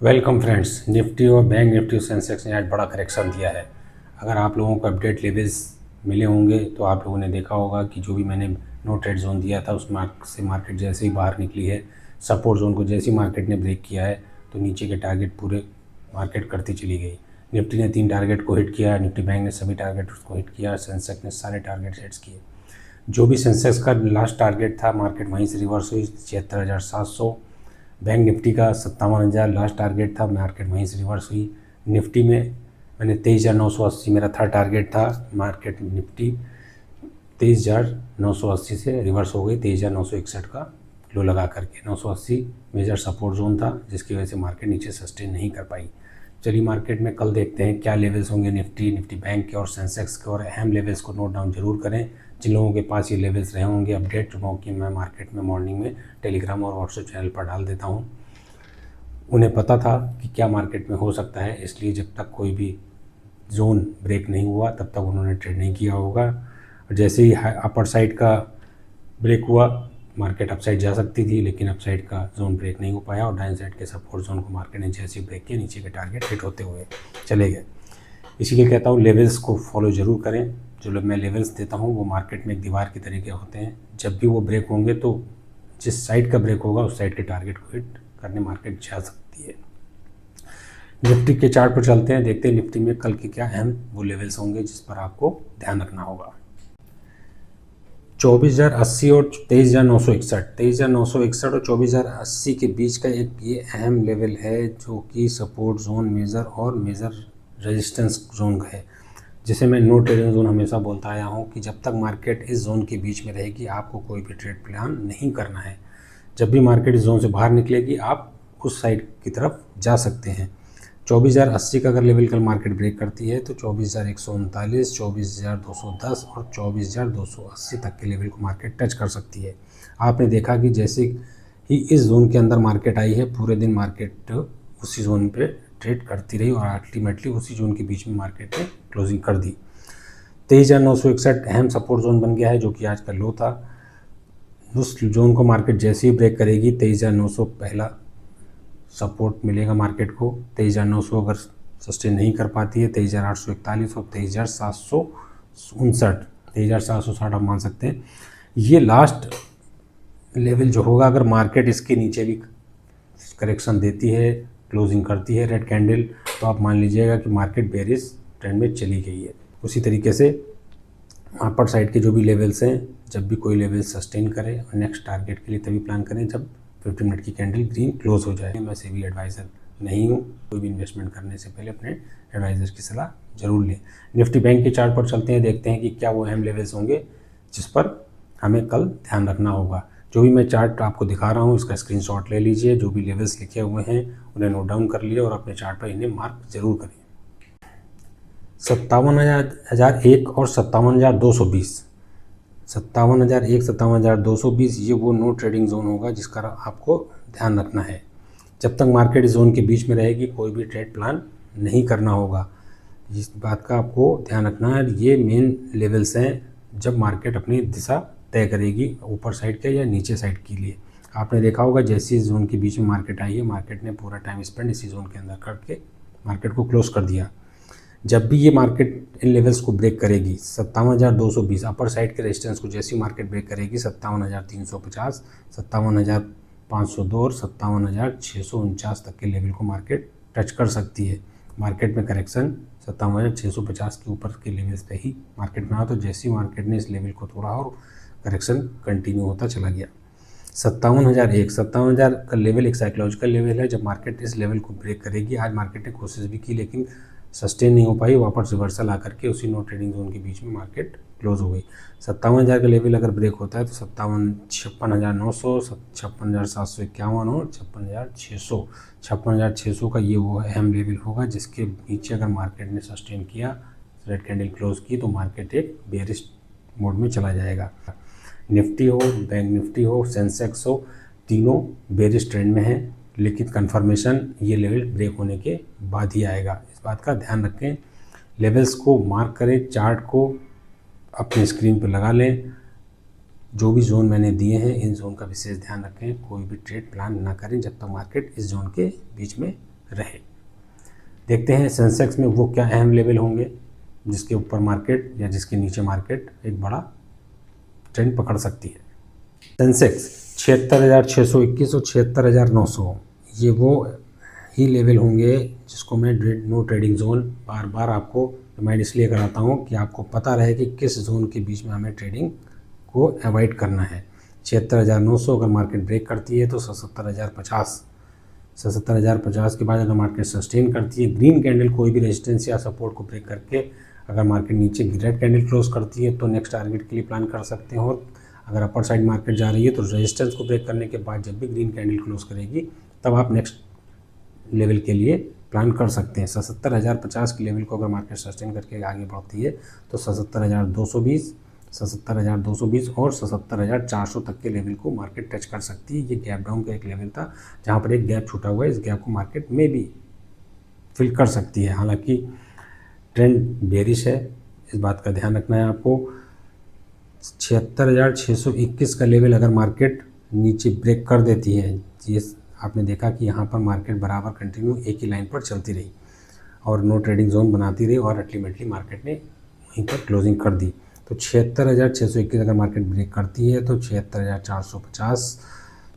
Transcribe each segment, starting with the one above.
Welcome friends. Nifty और bank Nifty Sensex ने आज बड़ा करेक्शन दिया है। अगर आप लोगों को अपडेट लेवल्स मिले होंगे तो आप लोगों ने देखा होगा कि जो भी मैंने नो ट्रेड जोन दिया था उस मार्क से मार्केट जैसे ही बाहर निकली है, सपोर्ट जोन को जैसे ही मार्केट ने ब्रेक किया है तो नीचे के टारगेट पूरे मार्केट करती चली गई। निफ्टी ने 3 टारगेट को हिट किया, निफ्टी बैंक ने सभी टारगेट को हिट किया, सेंसेक्स ने सारे टारगेट हिट्स किए। जो भी सेंसेक्स का लास्ट टारगेट था मार्केट वहीं से रिवर्स हुई 76,700। बैंक निफ्टी का 57,000 लास्ट टारगेट था, मार्केट वहीं से रिवर्स हुई। निफ्टी में मैंने 23,980 मेरा था टारगेट था, मार्केट निफ्टी 23,980 से रिवर्स हो गई 23,961 का लो लगा करके। 980 मेजर सपोर्ट जोन था जिसकी वजह से मार्केट नीचे सस्टेन नहीं कर पाई। चलिए मार्केट में कल देखते हैं क्या लेवल्स होंगे निफ्टी बैंक के और सेंसेक्स के, और अहम लेवल्स को नोट डाउन जरूर करें। जिन लोगों के पास ये लेवल्स रहे होंगे अपडेट, जो कि मैं मार्केट में मॉर्निंग में टेलीग्राम और व्हाट्सएप चैनल पर डाल देता हूँ, उन्हें पता था कि क्या मार्केट में हो सकता है, इसलिए जब तक कोई भी जोन ब्रेक नहीं हुआ तब तक उन्होंने ट्रेड नहीं किया होगा। और जैसे ही अपर साइड का ब्रेक हुआ मार्केट अपसाइड जा सकती थी, लेकिन अपसाइड का जोन ब्रेक नहीं हो पाया और डाउन साइड के सपोर्ट जोन को मार्केट ने जैसे ब्रेक किया नीचे के टारगेट हिट होते हुए चले गए। इसीलिए कहता हूँ लेवल्स को फॉलो ज़रूर करें। जो मैं लेवल्स देता हूँ वो मार्केट में एक दीवार की तरीके होते हैं, जब भी वो ब्रेक होंगे तो जिस साइड का ब्रेक होगा उस साइड के टारगेट को हिट करने मार्केट जा सकती है। निफ्टी के चार्ट पर चलते हैं, देखते हैं निफ्टी में कल के क्या अहम वो लेवल्स होंगे जिस पर आपको ध्यान रखना होगा। 24,080 और 23,961, 23,961 और 24,080 के बीच का एक ये अहम लेवल है जो कि सपोर्ट जोन मेजर और मेजर रेजिस्टेंस जोन है, जिसे मैं नो ट्रेडिंग जोन हमेशा बोलता आया हूँ कि जब तक मार्केट इस जोन के बीच में रहेगी आपको कोई भी ट्रेड प्लान नहीं करना है। जब भी मार्केट इस जोन से बाहर निकलेगी आप उस साइड की तरफ जा सकते हैं। 24,080 का अगर लेवल कल मार्केट ब्रेक करती है तो 24,139, 24,210 और 24,280 तक के लेवल को मार्केट टच कर सकती है। आपने देखा कि जैसे ही इस जोन के अंदर मार्केट आई है पूरे दिन मार्केट उसी जोन पे ट्रेड करती रही और अल्टीमेटली उसी जोन के बीच में मार्केट ने क्लोजिंग कर दी। 23,961 अहम सपोर्ट जोन बन गया है जो कि आज का लो था। उस जोन को मार्केट जैसे ही ब्रेक करेगी 23,900 पहला सपोर्ट मिलेगा मार्केट को। 23,900 अगर सस्टेन नहीं कर पाती है 23,841 और 23,759, 23,760 आप मान सकते हैं ये लास्ट लेवल जो होगा। अगर मार्केट इसके नीचे भी करेक्शन देती है, क्लोजिंग करती है रेड कैंडल, तो आप मान लीजिएगा कि मार्केट बेरिश ट्रेंड में चली गई है। उसी तरीके से अपर साइड के जो भी लेवल्स हैं, जब भी कोई लेवल सस्टेन करे और नेक्स्ट टारगेट के लिए तभी प्लान करें जब 50 मिनट की कैंडल ग्रीन क्लोज हो जाए। मैं सेबी एडवाइज़र नहीं हूँ, कोई भी इन्वेस्टमेंट करने से पहले अपने एडवाइज़र की सलाह जरूर लें। निफ्टी बैंक के चार्ट पर चलते हैं, देखते हैं कि क्या वो अहम लेवल्स होंगे जिस पर हमें कल ध्यान रखना होगा। जो भी मैं चार्ट आपको दिखा रहा हूँ इसका स्क्रीनशॉट ले लीजिए, जो भी लेवल्स लिखे हुए हैं उन्हें नोट डाउन कर लिए और अपने चार्ट पर इन्हें मार्क जरूर करें। 57,001 और 57,220, 57,001, 57,220 ये वो नो ट्रेडिंग जोन होगा जिसका आपको ध्यान रखना है। जब तक मार्केट इस जोन के बीच में रहेगी कोई भी ट्रेड प्लान नहीं करना होगा, इस बात का आपको ध्यान रखना है। ये मेन लेवल्स हैं जब मार्केट अपनी दिशा तय करेगी ऊपर साइड के या नीचे साइड के लिए। आपने देखा होगा जैसे इस जोन के बीच में मार्केट आई है मार्केट ने पूरा टाइम स्पेंड इसी जोन के अंदर करके मार्केट को क्लोज कर दिया। जब भी ये मार्केट इन लेवल्स को ब्रेक करेगी 57,220 अपर साइड के रेजिस्टेंस को जैसी मार्केट ब्रेक करेगी 57,350, 57,502 और 57,649 तक के लेवल को मार्केट टच कर सकती है। मार्केट में करेक्शन 57,650 के ऊपर के लेवल्स पे ही मार्केट में आया, तो जैसी मार्केट ने इस लेवल को तोड़ा और करेक्शन कंटिन्यू होता चला गया। 57,001, 57,000 का लेवल एक साइकोलॉजिकल लेवल है। जब मार्केट इस लेवल को ब्रेक करेगी, आज मार्केट ने कोशिश भी की लेकिन सस्टेन नहीं हो पाई, वापस रिवर्सल आकर के उसी नो ट्रेडिंग जोन के बीच में मार्केट क्लोज हो गई। 57,000 का लेवल अगर ब्रेक होता है तो 56,900, 56,751 और 56,600, 56,600 का ये वो अहम लेवल होगा जिसके नीचे अगर मार्केट ने सस्टेन किया, रेड कैंडल क्लोज की, तो मार्केट एक बेयरिश मोड में चला जाएगा। निफ्टी हो, बैंक निफ्टी हो, सेंसेक्स हो, तीनों बेयरिश ट्रेंड में है, लेकिन कंफर्मेशन ये लेवल ब्रेक होने के बाद ही आएगा। इस बात का ध्यान रखें, लेवल्स को मार्क करें, चार्ट को अपने स्क्रीन पर लगा लें। जो भी जोन मैंने दिए हैं इन जोन का विशेष ध्यान रखें, कोई भी ट्रेड प्लान ना करें जब तक मार्केट इस जोन के बीच में रहे। देखते हैं सेंसेक्स में वो क्या अहम लेवल होंगे जिसके ऊपर मार्केट या जिसके नीचे मार्केट एक बड़ा ट्रेंड पकड़ सकती है। सेंसेक्स 76,621 और 76,900 ये वो ही लेवल होंगे जिसको मैं नो ट्रेडिंग जोन बार बार आपको रिमाइंड इसलिए कराता हूँ कि आपको पता रहे कि किस जोन के बीच में हमें ट्रेडिंग को अवॉइड करना है। 76,900 अगर मार्केट ब्रेक करती है तो 77,050 के बाद अगर मार्केट सस्टेन करती है, ग्रीन कैंडल कोई भी रेजिस्टेंस या सपोर्ट को ब्रेक करके अगर मार्केट नीचे रेड कैंडल क्लोज करती है तो नेक्स्ट टारगेट के लिए प्लान कर सकते हो। अगर अपर साइड मार्केट जा रही है तो रेजिस्टेंस को ब्रेक करने के बाद जब भी ग्रीन कैंडल क्लोज करेगी तब आप नेक्स्ट लेवल के लिए प्लान कर सकते हैं। 77,050 के लेवल को अगर मार्केट सस्टेन करके आगे बढ़ती है तो 77,220, 77,220 और 77,400 तक के लेवल को मार्केट टच कर सकती है। ये गैप डाउन का एक लेवल था जहाँ पर एक गैप छूटा हुआ है, इस गैप को मार्केट में भी फिल कर सकती है। हालांकि ट्रेंड बेरिश है, इस बात का ध्यान रखना है आपको। 76,621 का लेवल अगर मार्केट नीचे ब्रेक कर देती है, ये आपने देखा कि यहाँ पर मार्केट बराबर कंटिन्यू एक ही लाइन पर चलती रही और नो ट्रेडिंग जोन बनाती रही और अल्टीमेटली मार्केट ने वहीं पर क्लोजिंग कर दी। तो 76,621 अगर मार्केट ब्रेक करती है तो 76,450,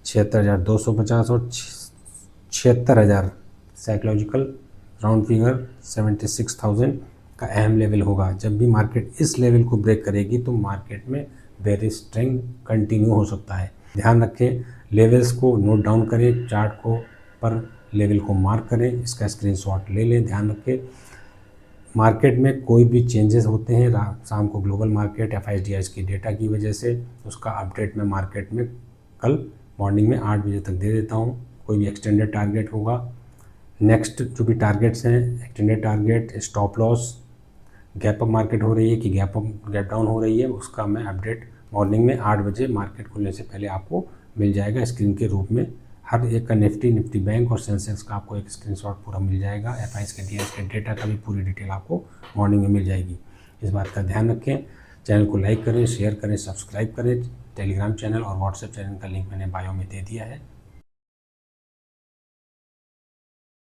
76,250 और 76,000 साइकोलॉजिकल राउंड फिगर 76,000 का अहम लेवल होगा। जब भी मार्केट इस लेवल को ब्रेक करेगी तो मार्केट में बेरिश ट्रेंड कंटिन्यू हो सकता है। ध्यान रखें, लेवल्स को नोट डाउन करें, चार्ट को पर लेवल को मार्क करें, इसका स्क्रीनशॉट ले लें। ध्यान रखें, मार्केट में कोई भी चेंजेस होते हैं शाम को ग्लोबल मार्केट FIDIs की डेटा की वजह से, उसका अपडेट मैं मार्केट में कल मॉर्निंग में 8 बजे तक दे देता हूँ। कोई भी एक्सटेंडेड टारगेट होगा, नेक्स्ट जो भी टारगेट्स हैं, extended target, stop loss, gap up market हो रही है कि गैप डाउन हो रही है, उसका मैं अपडेट मॉर्निंग में 8 बजे मार्केट खुलने से पहले आपको मिल जाएगा स्क्रीन के रूप में। हर एक का निफ्टी बैंक और सेंसेक्स का आपको एक स्क्रीनशॉट पूरा मिल जाएगा। FIs के DIs के डेटा का भी पूरी डिटेल आपको मॉर्निंग में मिल जाएगी। इस बात का ध्यान रखें। चैनल को लाइक करें, शेयर करें, सब्सक्राइब करें। टेलीग्राम चैनल और व्हाट्सएप चैनल का लिंक मैंने बायो में दे दिया है।